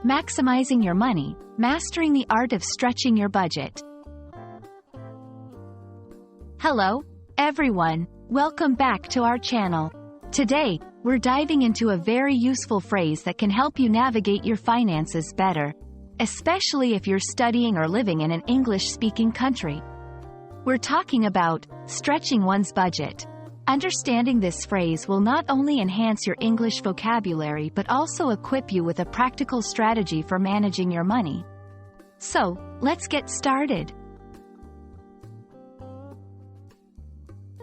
Maximizing your money, mastering the art of stretching your budget. Hello, everyone. Welcome back to our channel. Today, we're diving into a very useful phrase that can help you navigate your finances better, especially if you're studying or living in an English-speaking country. We're talking about stretching one's budget. Understanding this phrase will not only enhance your English vocabulary but also equip you with a practical strategy for managing your money. So, let's get started.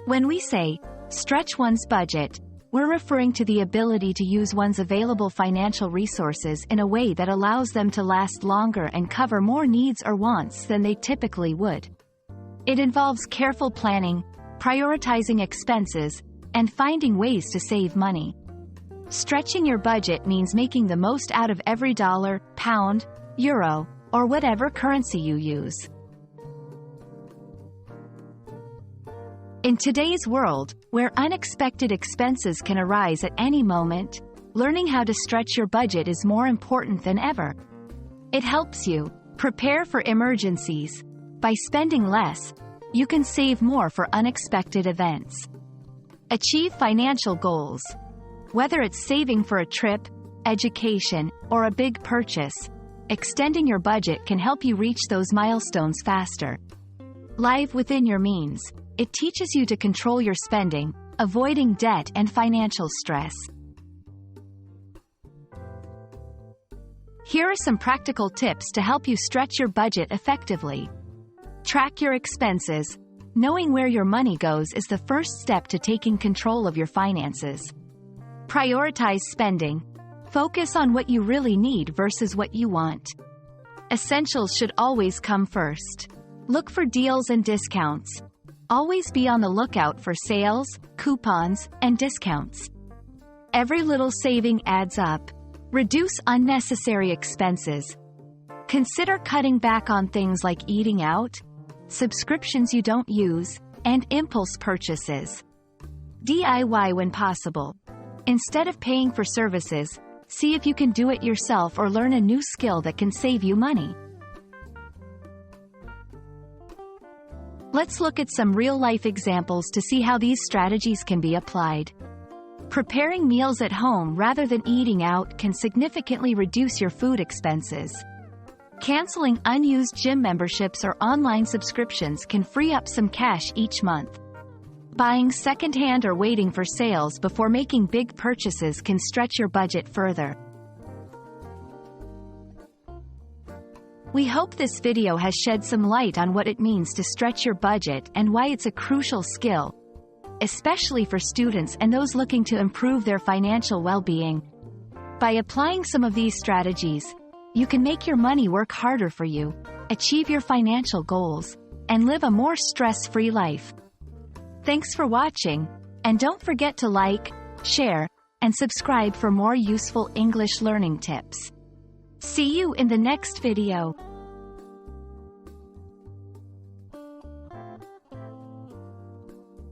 When we say, stretch one's budget, we're referring to the ability to use one's available financial resources in a way that allows them to last longer and cover more needs or wants than they typically would. It involves careful planning, prioritizing expenses, and finding ways to save money. Stretching your budget means making the most out of every dollar, pound, euro, or whatever currency you use. In today's world, where unexpected expenses can arise at any moment, learning how to stretch your budget is more important than ever. It helps you prepare for emergencies. By spending less, you can save more for unexpected events. Achieve financial goals. Whether it's saving for a trip, education, or a big purchase, extending your budget can help you reach those milestones faster. Live within your means. It teaches you to control your spending, avoiding debt and financial stress. Here are some practical tips to help you stretch your budget effectively. Track your expenses. Knowing where your money goes is the first step to taking control of your finances. Prioritize spending. Focus on what you really need versus what you want. Essentials should always come first. Look for deals and discounts. Always be on the lookout for sales, coupons, and discounts. Every little saving adds up. Reduce unnecessary expenses. Consider cutting back on things like eating out, subscriptions you don't use, and impulse purchases. DIY when possible. Instead of paying for services, see if you can do it yourself or learn a new skill that can save you money. Let's look at some real-life examples to see how these strategies can be applied. Preparing meals at home rather than eating out can significantly reduce your food expenses. Canceling unused gym memberships or online subscriptions can free up some cash each month. Buying secondhand or waiting for sales before making big purchases can stretch your budget further. We hope this video has shed some light on what it means to stretch your budget and why it's a crucial skill, especially for students and those looking to improve their financial well-being. By applying some of these strategies, you can make your money work harder for you, achieve your financial goals, and live a more stress-free life. Thanks for watching, and don't forget to like, share, and subscribe for more useful English learning tips. See you in the next video.